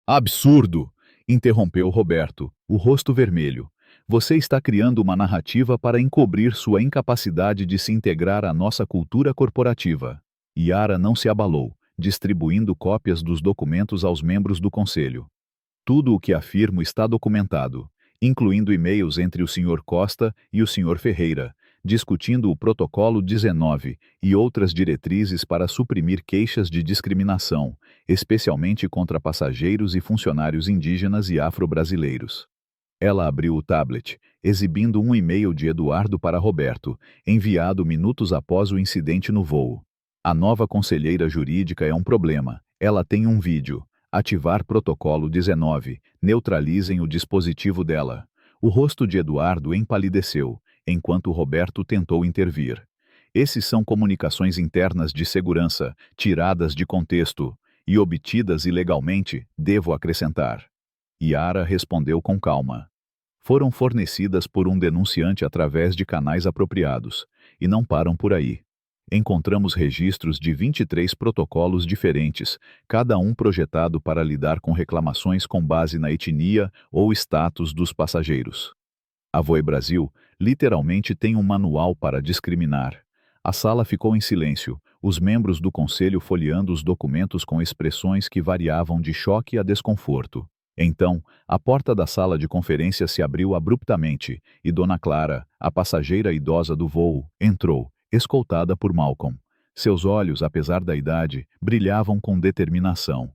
"Absurdo!" interrompeu Roberto, o rosto vermelho. "Você está criando uma narrativa para encobrir sua incapacidade de se integrar à nossa cultura corporativa." Yara não se abalou, distribuindo cópias dos documentos aos membros do conselho. "Tudo o que afirmo está documentado, incluindo e-mails entre o Sr. Costa e o Sr. Ferreira, discutindo o Protocolo 19 e outras diretrizes para suprimir queixas de discriminação, especialmente contra passageiros e funcionários indígenas e afro-brasileiros." Ela abriu o tablet, exibindo um e-mail de Eduardo para Roberto, enviado minutos após o incidente no voo. "A nova conselheira jurídica é um problema. Ela tem um vídeo. Ativar protocolo 19. Neutralizem o dispositivo dela." O rosto de Eduardo empalideceu, enquanto Roberto tentou intervir. "Esses são comunicações internas de segurança, tiradas de contexto e obtidas ilegalmente, devo acrescentar." Yara respondeu com calma. "Foram fornecidas por um denunciante através de canais apropriados, e não param por aí. Encontramos registros de 23 protocolos diferentes, cada um projetado para lidar com reclamações com base na etnia ou status dos passageiros. A Voe Brasil literalmente tem um manual para discriminar." A sala ficou em silêncio, os membros do conselho folheando os documentos com expressões que variavam de choque a desconforto. Então, a porta da sala de conferência se abriu abruptamente e Dona Clara, a passageira idosa do voo, entrou, escoltada por Malcolm. Seus olhos, apesar da idade, brilhavam com determinação.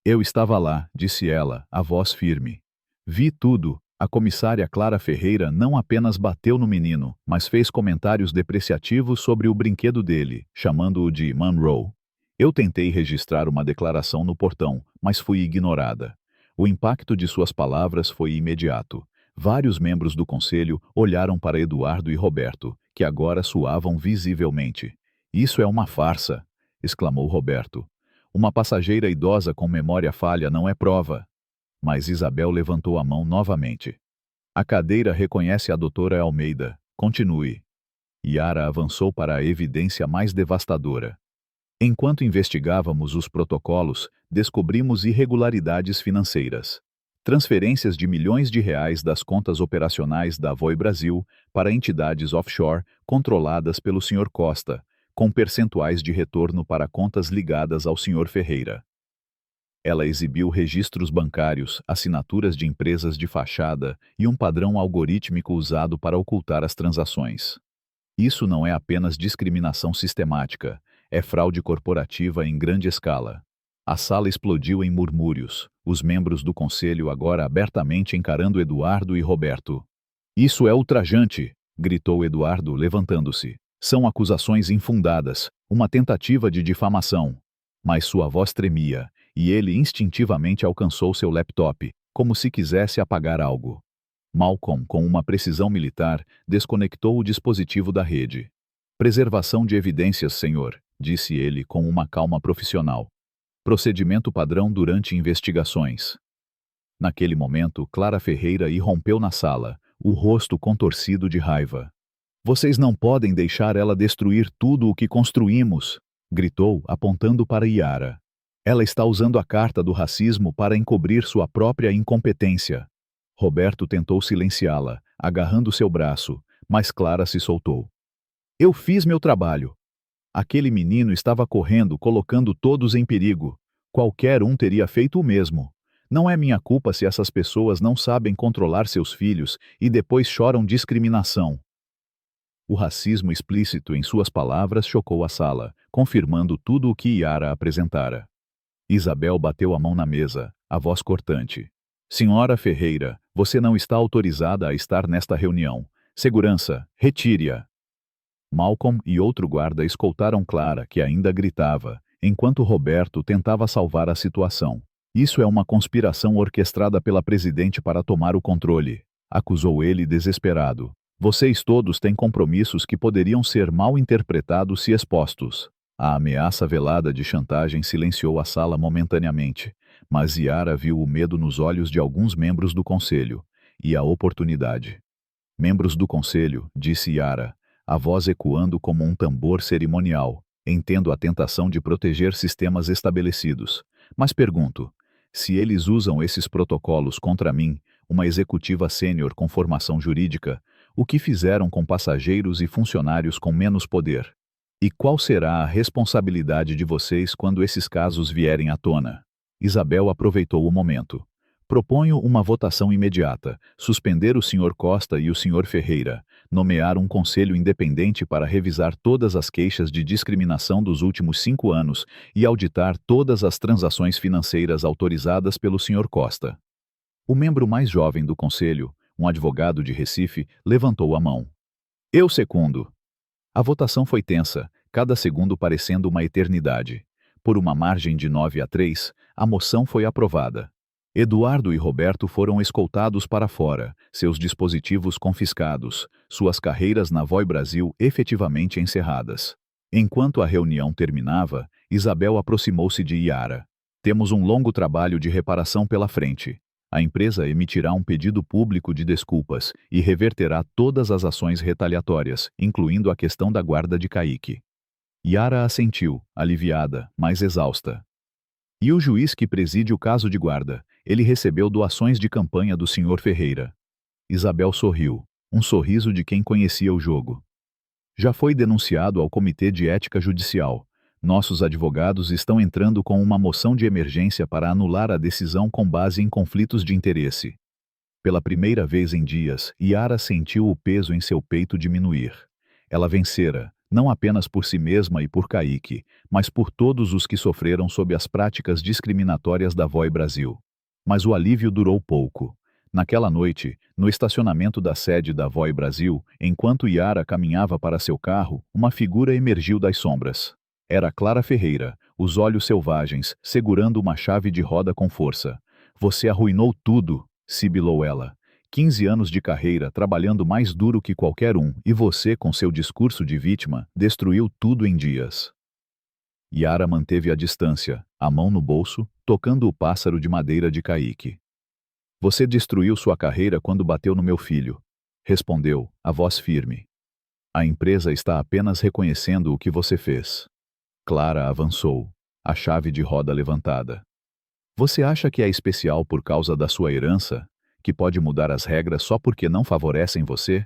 "Eu estava lá", disse ela, a voz firme. "Vi tudo." A comissária Clara Ferreira não apenas bateu no menino, mas fez comentários depreciativos sobre o brinquedo dele, chamando-o de Monroe. Eu tentei registrar uma declaração no portão, mas fui ignorada. O impacto de suas palavras foi imediato. Vários membros do conselho olharam para Eduardo e Roberto, que agora suavam visivelmente. "Isso é uma farsa", exclamou Roberto. "Uma passageira idosa com memória falha não é prova." Mas Isabel levantou a mão novamente. "A cadeira reconhece a doutora Almeida. Continue." Yara avançou para a evidência mais devastadora. "Enquanto investigávamos os protocolos, descobrimos irregularidades financeiras. Transferências de milhões de reais das contas operacionais da Voi Brasil para entidades offshore controladas pelo Sr. Costa, com percentuais de retorno para contas ligadas ao Sr. Ferreira. Ela exibiu registros bancários, assinaturas de empresas de fachada e um padrão algorítmico usado para ocultar as transações. Isso não é apenas discriminação sistemática, é fraude corporativa em grande escala. A sala explodiu em murmúrios, os membros do conselho agora abertamente encarando Eduardo e Roberto. Isso é ultrajante, gritou Eduardo, levantando-se. São acusações infundadas, uma tentativa de difamação. Mas sua voz tremia, e ele instintivamente alcançou seu laptop, como se quisesse apagar algo. Malcolm, com uma precisão militar, desconectou o dispositivo da rede. Preservação de evidências, senhor, disse ele com uma calma profissional. Procedimento padrão durante investigações. Naquele momento, Clara Ferreira irrompeu na sala, o rosto contorcido de raiva. Vocês não podem deixar ela destruir tudo o que construímos, gritou, apontando para Yara. Ela está usando a carta do racismo para encobrir sua própria incompetência. Roberto tentou silenciá-la, agarrando seu braço, mas Clara se soltou. Eu fiz meu trabalho. Aquele menino estava correndo, colocando todos em perigo. Qualquer um teria feito o mesmo. Não é minha culpa se essas pessoas não sabem controlar seus filhos e depois choram discriminação. O racismo explícito em suas palavras chocou a sala, confirmando tudo o que Yara apresentara. Isabel bateu a mão na mesa, a voz cortante. Senhora Ferreira, você não está autorizada a estar nesta reunião. Segurança, retire-a. Malcolm e outro guarda escoltaram Clara, que ainda gritava, enquanto Roberto tentava salvar a situação. Isso é uma conspiração orquestrada pela presidente para tomar o controle, acusou ele desesperado. Vocês todos têm compromissos que poderiam ser mal interpretados se expostos. A ameaça velada de chantagem silenciou a sala momentaneamente, mas Yara viu o medo nos olhos de alguns membros do conselho, e a oportunidade. Membros do conselho, disse Yara, a voz ecoando como um tambor cerimonial, entendo a tentação de proteger sistemas estabelecidos. Mas pergunto, se eles usam esses protocolos contra mim, uma executiva sênior com formação jurídica, o que fizeram com passageiros e funcionários com menos poder? E qual será a responsabilidade de vocês quando esses casos vierem à tona? Isabel aproveitou o momento. Proponho uma votação imediata, suspender o Sr. Costa e o Sr. Ferreira, nomear um conselho independente para revisar todas as queixas de discriminação dos últimos 5 anos e auditar todas as transações financeiras autorizadas pelo Sr. Costa. O membro mais jovem do conselho, um advogado de Recife, levantou a mão. Eu secundo. A votação foi tensa, cada segundo parecendo uma eternidade. Por uma margem de 9-3, a moção foi aprovada. Eduardo e Roberto foram escoltados para fora, seus dispositivos confiscados, suas carreiras na Voi Brasil efetivamente encerradas. Enquanto a reunião terminava, Isabel aproximou-se de Yara. Temos um longo trabalho de reparação pela frente. A empresa emitirá um pedido público de desculpas e reverterá todas as ações retaliatórias, incluindo a questão da guarda de Kaique. Yara assentiu, aliviada, mas exausta. E o juiz que preside o caso de guarda, ele recebeu doações de campanha do Sr. Ferreira. Isabel sorriu, um sorriso de quem conhecia o jogo. Já foi denunciado ao Comitê de Ética Judicial. Nossos advogados estão entrando com uma moção de emergência para anular a decisão com base em conflitos de interesse. Pela primeira vez em dias, Yara sentiu o peso em seu peito diminuir. Ela vencera, não apenas por si mesma e por Kaique, mas por todos os que sofreram sob as práticas discriminatórias da Voi Brasil. Mas o alívio durou pouco. Naquela noite, no estacionamento da sede da Voi Brasil, enquanto Yara caminhava para seu carro, uma figura emergiu das sombras. Era Clara Ferreira, os olhos selvagens, segurando uma chave de roda com força. Você arruinou tudo, sibilou ela. 15 anos de carreira, trabalhando mais duro que qualquer um, e você, com seu discurso de vítima, destruiu tudo em dias. Yara manteve a distância, a mão no bolso, tocando o pássaro de madeira de Kaique. Você destruiu sua carreira quando bateu no meu filho, respondeu, a voz firme. A empresa está apenas reconhecendo o que você fez. Clara avançou, a chave de roda levantada. Você acha que é especial por causa da sua herança, que pode mudar as regras só porque não favorecem você?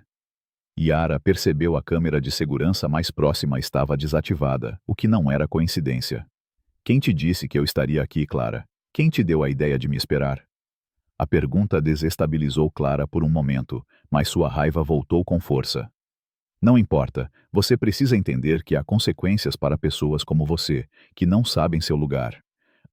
Yara percebeu a câmera de segurança mais próxima estava desativada, o que não era coincidência. Quem te disse que eu estaria aqui, Clara? Quem te deu a ideia de me esperar? A pergunta desestabilizou Clara por um momento, mas sua raiva voltou com força. Não importa, você precisa entender que há consequências para pessoas como você, que não sabem seu lugar.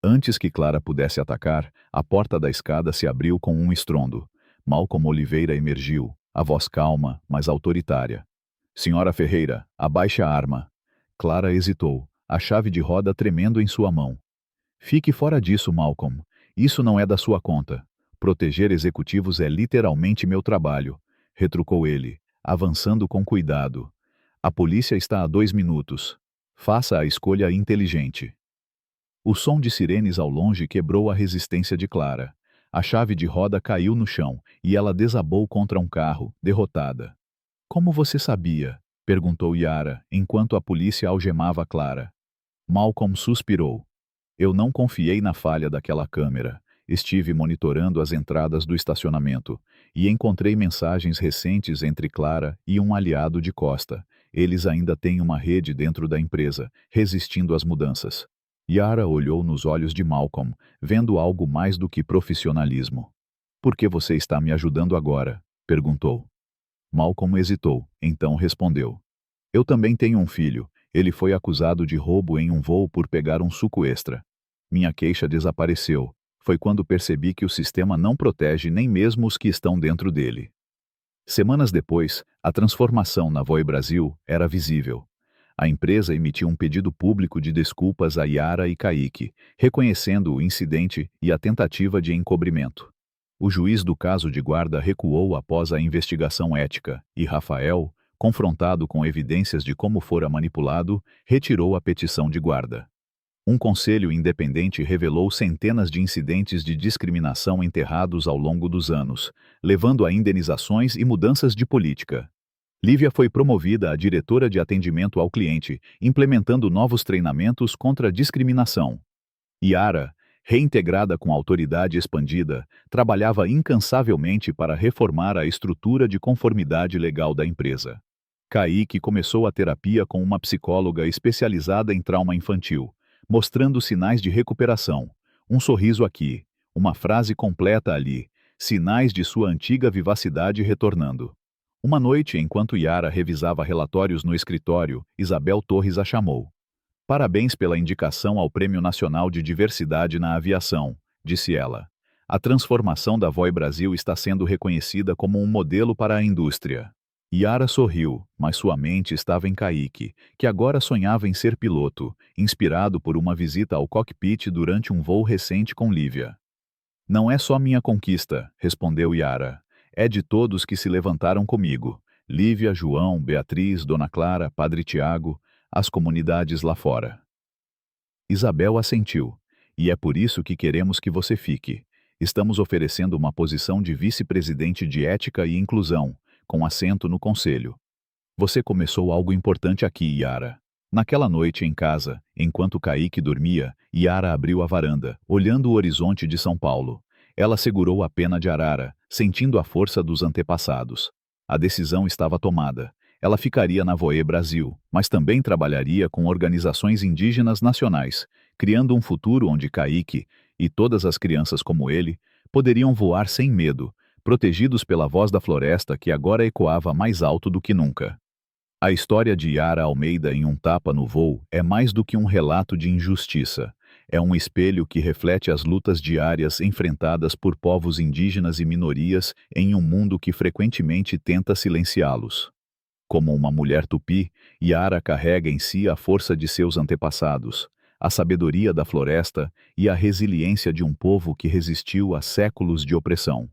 Antes que Clara pudesse atacar, a porta da escada se abriu com um estrondo. Malcolm Oliveira emergiu, a voz calma, mas autoritária. Senhora Ferreira, abaixe a arma. Clara hesitou, a chave de roda tremendo em sua mão. Fique fora disso, Malcolm. Isso não é da sua conta. Proteger executivos é literalmente meu trabalho, retrucou ele, avançando com cuidado. A polícia está a 2 minutos. Faça a escolha inteligente. O som de sirenes ao longe quebrou a resistência de Clara. A chave de roda caiu no chão e ela desabou contra um carro, derrotada. Como você sabia? Perguntou Yara, enquanto a polícia algemava Clara. Malcolm suspirou. Eu não confiei na falha daquela câmera. Estive monitorando as entradas do estacionamento e encontrei mensagens recentes entre Clara e um aliado de Costa. Eles ainda têm uma rede dentro da empresa, resistindo às mudanças. Yara olhou nos olhos de Malcolm, vendo algo mais do que profissionalismo. Por que você está me ajudando agora? Perguntou. Malcolm hesitou, então respondeu. Eu também tenho um filho. Ele foi acusado de roubo em um voo por pegar um suco extra. Minha queixa desapareceu. Foi quando percebi que o sistema não protege nem mesmo os que estão dentro dele. Semanas depois, a transformação na Voi Brasil era visível. A empresa emitiu um pedido público de desculpas a Yara e Kaique, reconhecendo o incidente e a tentativa de encobrimento. O juiz do caso de guarda recuou após a investigação ética e Rafael, confrontado com evidências de como fora manipulado, retirou a petição de guarda. Um conselho independente revelou centenas de incidentes de discriminação enterrados ao longo dos anos, levando a indenizações e mudanças de política. Lívia foi promovida a diretora de atendimento ao cliente, implementando novos treinamentos contra a discriminação. Yara, reintegrada com autoridade expandida, trabalhava incansavelmente para reformar a estrutura de conformidade legal da empresa. Kaique começou a terapia com uma psicóloga especializada em trauma infantil, mostrando sinais de recuperação. Um sorriso aqui, uma frase completa ali, sinais de sua antiga vivacidade retornando. Uma noite, enquanto Yara revisava relatórios no escritório, Isabel Torres a chamou. Parabéns pela indicação ao Prêmio Nacional de Diversidade na Aviação, disse ela. A transformação da Voi Brasil está sendo reconhecida como um modelo para a indústria. Yara sorriu, mas sua mente estava em Kaique, que agora sonhava em ser piloto, inspirado por uma visita ao cockpit durante um voo recente com Lívia. Não é só minha conquista, respondeu Yara. É de todos que se levantaram comigo. Lívia, João, Beatriz, Dona Clara, Padre Tiago, as comunidades lá fora. Isabel assentiu. E é por isso que queremos que você fique. Estamos oferecendo uma posição de vice-presidente de ética e inclusão, com assento no conselho. Você começou algo importante aqui, Yara. Naquela noite em casa, enquanto Kaique dormia, Yara abriu a varanda, olhando o horizonte de São Paulo. Ela segurou a pena de arara, sentindo a força dos antepassados. A decisão estava tomada. Ela ficaria na Voe Brasil, mas também trabalharia com organizações indígenas nacionais, criando um futuro onde Kaique, e todas as crianças como ele, poderiam voar sem medo, protegidos pela voz da floresta que agora ecoava mais alto do que nunca. A história de Yara Almeida em Um Tapa no Voo é mais do que um relato de injustiça. É um espelho que reflete as lutas diárias enfrentadas por povos indígenas e minorias em um mundo que frequentemente tenta silenciá-los. Como uma mulher tupi, Yara carrega em si a força de seus antepassados, a sabedoria da floresta e a resiliência de um povo que resistiu a séculos de opressão.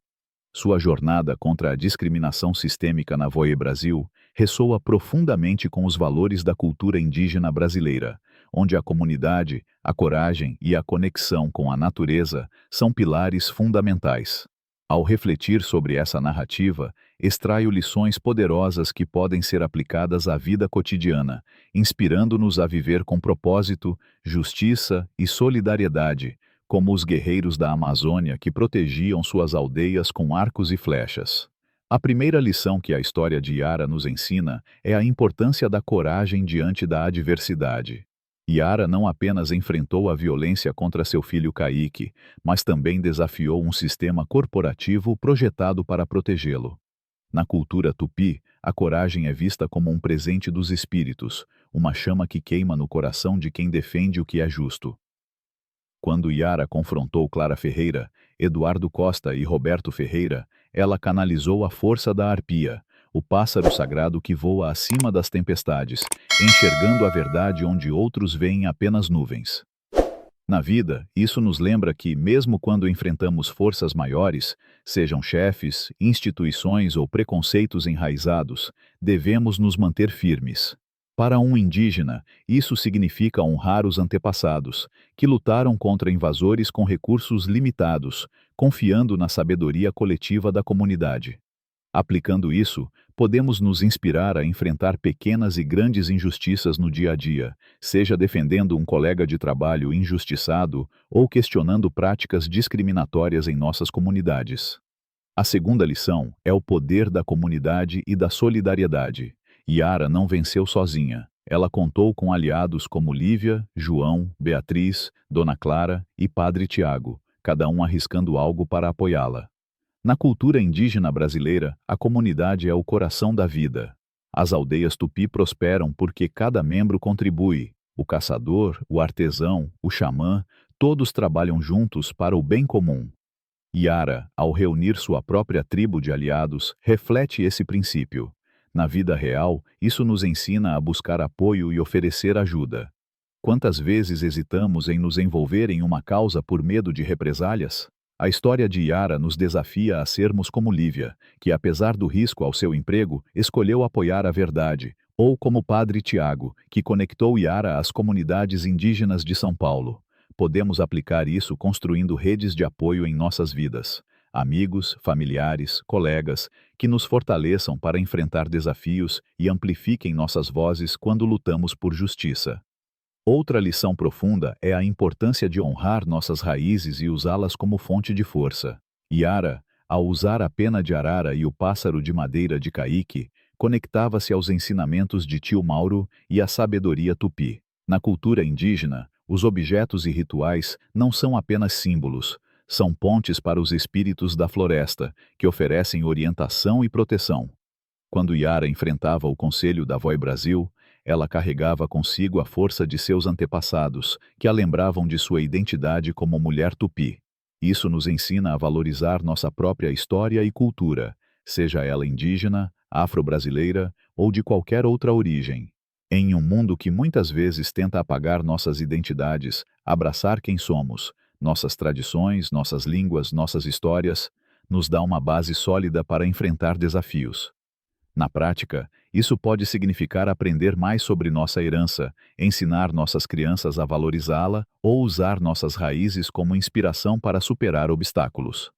Sua jornada contra a discriminação sistêmica na Voe Brasil ressoa profundamente com os valores da cultura indígena brasileira, onde a comunidade, a coragem e a conexão com a natureza são pilares fundamentais. Ao refletir sobre essa narrativa, extraio lições poderosas que podem ser aplicadas à vida cotidiana, inspirando-nos a viver com propósito, justiça e solidariedade, como os guerreiros da Amazônia que protegiam suas aldeias com arcos e flechas. A primeira lição que a história de Yara nos ensina é a importância da coragem diante da adversidade. Yara não apenas enfrentou a violência contra seu filho Caíque, mas também desafiou um sistema corporativo projetado para protegê-lo. Na cultura tupi, a coragem é vista como um presente dos espíritos, uma chama que queima no coração de quem defende o que é justo. Quando Yara confrontou Clara Ferreira, Eduardo Costa e Roberto Ferreira, ela canalizou a força da arpia, o pássaro sagrado que voa acima das tempestades, enxergando a verdade onde outros veem apenas nuvens. Na vida, isso nos lembra que, mesmo quando enfrentamos forças maiores, sejam chefes, instituições ou preconceitos enraizados, devemos nos manter firmes. Para um indígena, isso significa honrar os antepassados, que lutaram contra invasores com recursos limitados, confiando na sabedoria coletiva da comunidade. Aplicando isso, podemos nos inspirar a enfrentar pequenas e grandes injustiças no dia a dia, seja defendendo um colega de trabalho injustiçado ou questionando práticas discriminatórias em nossas comunidades. A segunda lição é o poder da comunidade e da solidariedade. Yara não venceu sozinha. Ela contou com aliados como Lívia, João, Beatriz, Dona Clara e Padre Tiago, cada um arriscando algo para apoiá-la. Na cultura indígena brasileira, a comunidade é o coração da vida. As aldeias tupi prosperam porque cada membro contribui. O caçador, o artesão, o xamã, todos trabalham juntos para o bem comum. Yara, ao reunir sua própria tribo de aliados, reflete esse princípio. Na vida real, isso nos ensina a buscar apoio e oferecer ajuda. Quantas vezes hesitamos em nos envolver em uma causa por medo de represálias? A história de Yara nos desafia a sermos como Lívia, que apesar do risco ao seu emprego, escolheu apoiar a verdade, ou como Padre Tiago, que conectou Yara às comunidades indígenas de São Paulo. Podemos aplicar isso construindo redes de apoio em nossas vidas. Amigos, familiares, colegas, que nos fortaleçam para enfrentar desafios e amplifiquem nossas vozes quando lutamos por justiça. Outra lição profunda é a importância de honrar nossas raízes e usá-las como fonte de força. Yara, ao usar a pena de arara e o pássaro de madeira de Caíque, conectava-se aos ensinamentos de tio Mauro e à sabedoria tupi. Na cultura indígena, os objetos e rituais não são apenas símbolos, são pontes para os espíritos da floresta, que oferecem orientação e proteção. Quando Yara enfrentava o Conselho da Voi Brasil, ela carregava consigo a força de seus antepassados, que a lembravam de sua identidade como mulher tupi. Isso nos ensina a valorizar nossa própria história e cultura, seja ela indígena, afro-brasileira ou de qualquer outra origem. Em um mundo que muitas vezes tenta apagar nossas identidades, abraçar quem somos, nossas tradições, nossas línguas, nossas histórias, nos dá uma base sólida para enfrentar desafios. Na prática, isso pode significar aprender mais sobre nossa herança, ensinar nossas crianças a valorizá-la ou usar nossas raízes como inspiração para superar obstáculos.